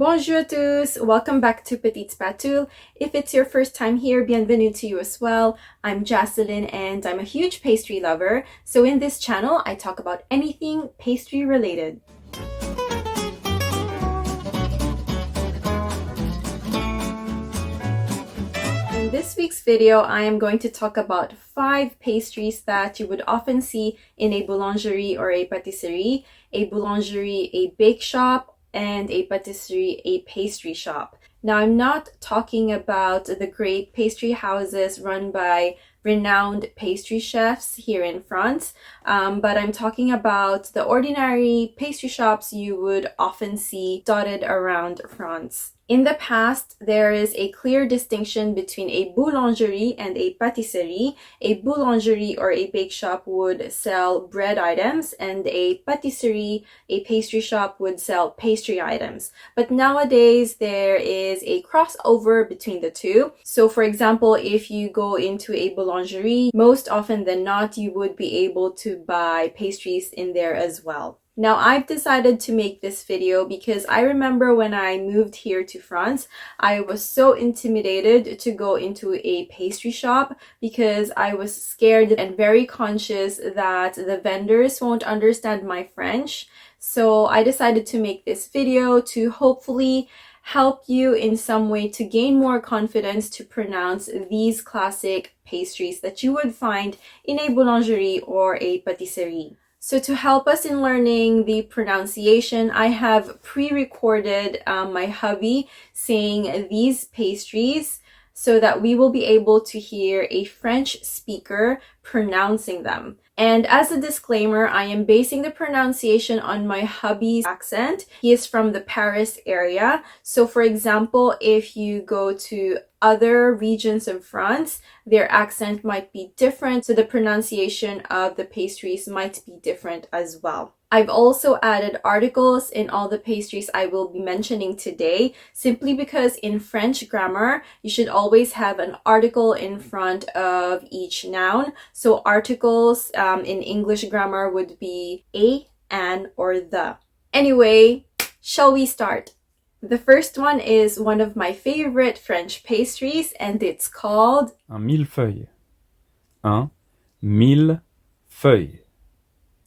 Bonjour à tous! Welcome back to Petite Spatule. If it's your first time here, bienvenue to you as well. I'm Jocelyn and I'm a huge pastry lover. So in this channel, I talk about anything pastry related. In this week's video, I am going to talk about 5 pastries that you would often see in a boulangerie or a patisserie, a boulangerie, a bake shop, and a patisserie, a pastry shop. Now, I'm not talking about the great pastry houses run by renowned pastry chefs here in France, but I'm talking about the ordinary pastry shops you would often see dotted around France. In the past, there is a clear distinction between a boulangerie and a patisserie. A boulangerie or a bake shop would sell bread items, and a patisserie, a pastry shop, would sell pastry items. But nowadays, there is a crossover between the two. So for example, if you go into a boulangerie, most often than not, you would be able to buy pastries in there as well. Now, I've decided to make this video because I remember when I moved here to France, I was so intimidated to go into a pastry shop because I was scared and very conscious that the vendors won't understand my French. So I decided to make this video to hopefully help you in some way to gain more confidence to pronounce these classic pastries that you would find in a boulangerie or a patisserie. So to help us in learning the pronunciation, I have pre-recorded my hubby saying these pastries so that we will be able to hear a French speaker pronouncing them. And as a disclaimer, I am basing the pronunciation on my hubby's accent. He is from the Paris area. So for example, if you go to other regions of France, their accent might be different, so the pronunciation of the pastries might be different as well. I've also added articles in all the pastries I will be mentioning today, simply because in French grammar, you should always have an article in front of each noun. So articles in English grammar would be a, an, or the. Anyway, shall we start? The first one is one of my favorite French pastries, and it's called un mille-feuille. Un mille-feuille.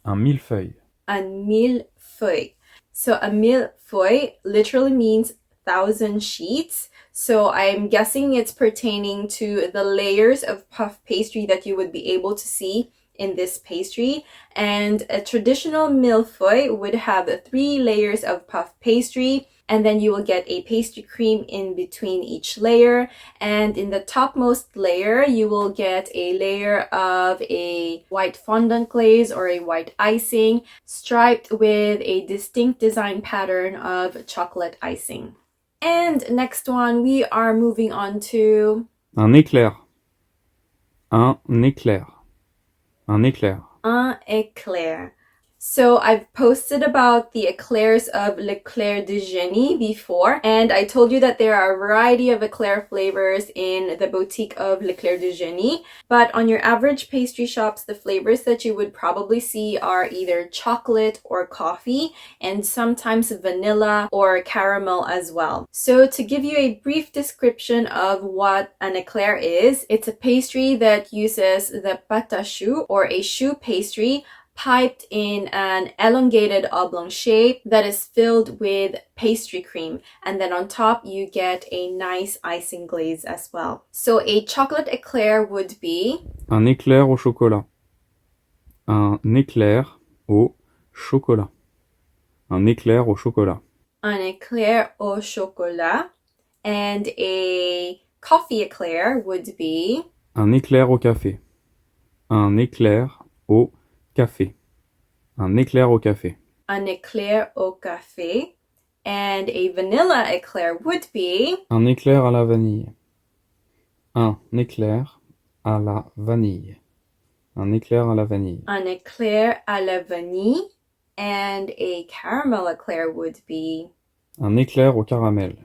Un mille-feuille. a mille-feuille. So a mille-feuille literally means 1,000 sheets. So I'm guessing it's pertaining to the layers of puff pastry that you would be able to see in this pastry. And a traditional mille-feuille would have 3 layers of puff pastry, and then you will get a pastry cream in between each layer. And in the topmost layer, you will get a layer of a white fondant glaze or a white icing, striped with a distinct design pattern of chocolate icing. And next one, we are moving on to un éclair. Un éclair. Un éclair. un éclair. So I've posted about the eclairs of l'éclair de génie before, and I told you that there are a variety of eclair flavors in the boutique of l'éclair de génie, but on your average pastry shops, the flavors that you would probably see are either chocolate or coffee, and sometimes vanilla or caramel as well. So to give you a brief description of what an eclair is, it's a pastry that uses the pâte à choux or a choux pastry piped in an elongated oblong shape that is filled with pastry cream, and then on top you get a nice icing glaze as well. So a chocolate eclair would be un éclair au chocolat. Un éclair au chocolat. Un éclair au chocolat. un éclair au chocolat, and a coffee eclair would be un éclair au café. Un éclair au café. Un éclair au café. un éclair au café, and a vanilla eclair would be Un éclair à la vanille. Un éclair à la vanille. Un éclair à la vanille. un éclair à la vanille, and a caramel eclair would be Un éclair au caramel.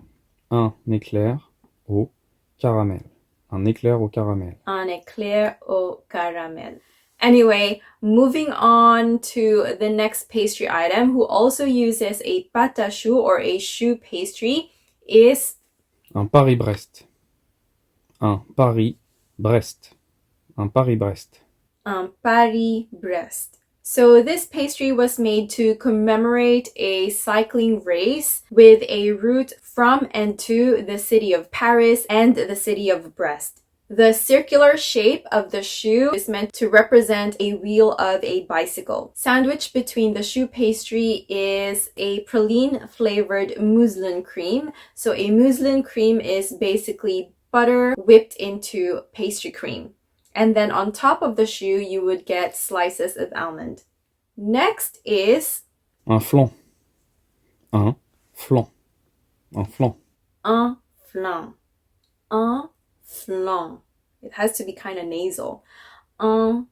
Un éclair au caramel. Un éclair au caramel. un éclair au caramel. Anyway, moving on to the next pastry item, who also uses a pâte à choux or a choux pastry, is Un Paris-Brest. Un Paris-Brest. Un Paris-Brest. un Paris-Brest. So this pastry was made to commemorate a cycling race with a route from and to the city of Paris and the city of Brest. The circular shape of the choux is meant to represent a wheel of a bicycle. Sandwiched between the choux pastry is a praline-flavored mousseline cream. So a mousseline cream is basically butter whipped into pastry cream. And then on top of the choux, you would get slices of almond. Next is Un flan. Un flan. Un flan. un flan. Un flan. It has to be kind of nasal. Un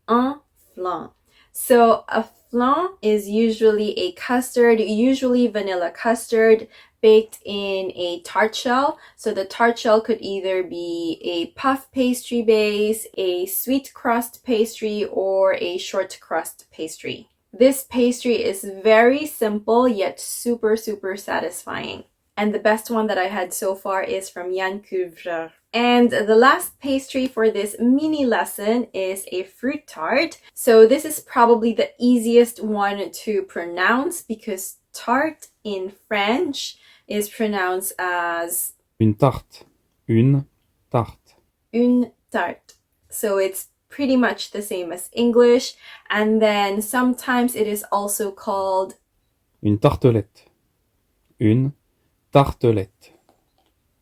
flan. So a flan is usually a custard, usually vanilla custard, baked in a tart shell. So the tart shell could either be a puff pastry base, a sweet crust pastry, or a short crust pastry. This pastry is very simple yet super satisfying. And the best one that I had so far is from Jan Couvre. And the last pastry for this mini lesson is a fruit tart. So this is probably the easiest one to pronounce because tarte in French is pronounced as Une tarte. Une tarte. une tarte. So it's pretty much the same as English. And then sometimes it is also called Une tartelette. Une tartelette.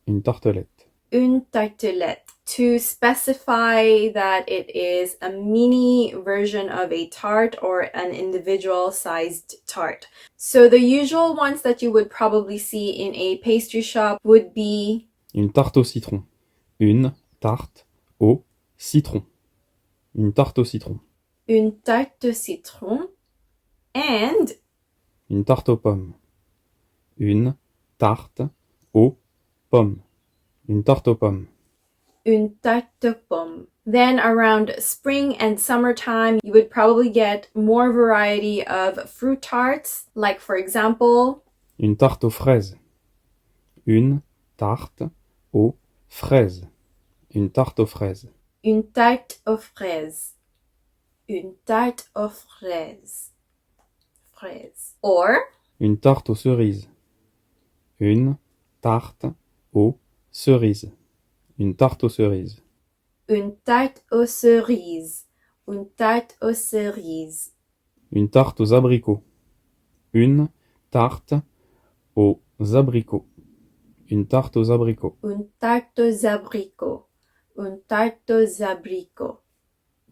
Une tartelette. une tartelette to specify that it is a mini version of a tart or an individual sized tart. So the usual ones that you would probably see in a pastry shop would be Une tarte au citron. Une tarte au citron. Une tarte au citron. une tarte au citron and Une tarte aux pommes. Une tarte aux pommes. Une tarte aux pommes. une tarte aux pommes. Then around spring and summertime, you would probably get more variety of fruit tarts, like for example, Une tarte aux fraises. Une tarte aux fraises. Une tarte aux fraises. une tarte aux fraises. Une tarte aux fraises. Fraises. Or, Une tarte aux cerises. Une tarte aux cerises. Une tarte aux cerises. une tarte aux cerises. Une tarte aux cerises. Une tarte aux abricots. Une tarte aux abricots. Une tarte aux abricots. Une tarte aux abricots. Une tarte aux abricots.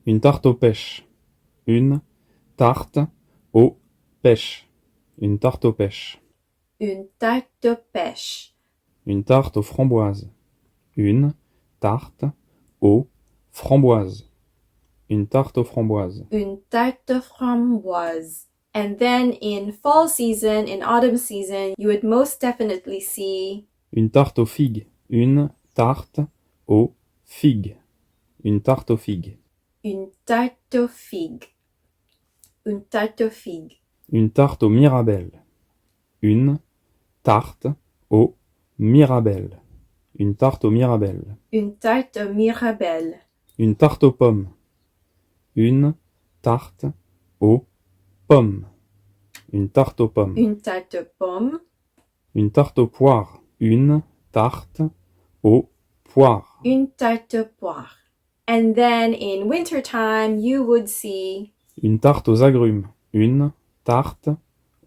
Une tarte aux pêches. Une tarte aux pêches. Une tarte aux pêches. Une tarte aux pêches. Une tarte aux framboises. Une tarte aux framboises. Une tarte aux framboises. Une tarte aux framboises. And then in fall season, in autumn season, you would most definitely see Une tarte aux figues. Une tarte aux figues. Une tarte aux figues. une tarte aux figues. Une tarte aux figues. Une tarte aux mirabelles. Une tarte aux mirabelles. Une tarte aux mirabelles. Une tarte aux mirabelles. Une tarte aux pommes. Une tarte aux pommes. Une tarte aux pommes. Une tarte aux pommes. Une tarte aux poires. Une tarte aux poires. Une tarte aux poires. And then in wintertime, you would see Une tarte aux agrumes. Une tarte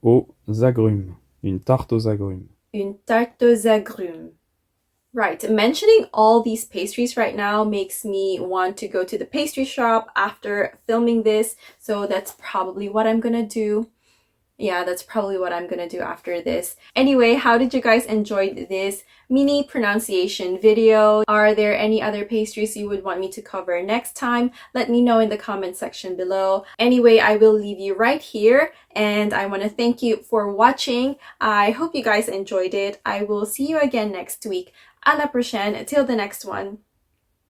aux agrumes. Une tarte aux agrumes. une tarte aux agrumes. Right, mentioning all these pastries right now makes me want to go to the pastry shop after filming this, so that's probably what I'm gonna do. Yeah, that's probably what I'm gonna do after this. Anyway, how did you guys enjoy this mini pronunciation video? Are there any other pastries you would want me to cover next time? Let me know in the comment section below. Anyway, I will leave you right here, and I want to thank you for watching. I hope you guys enjoyed it. I will see you again next week. À la prochaine. Till the next one.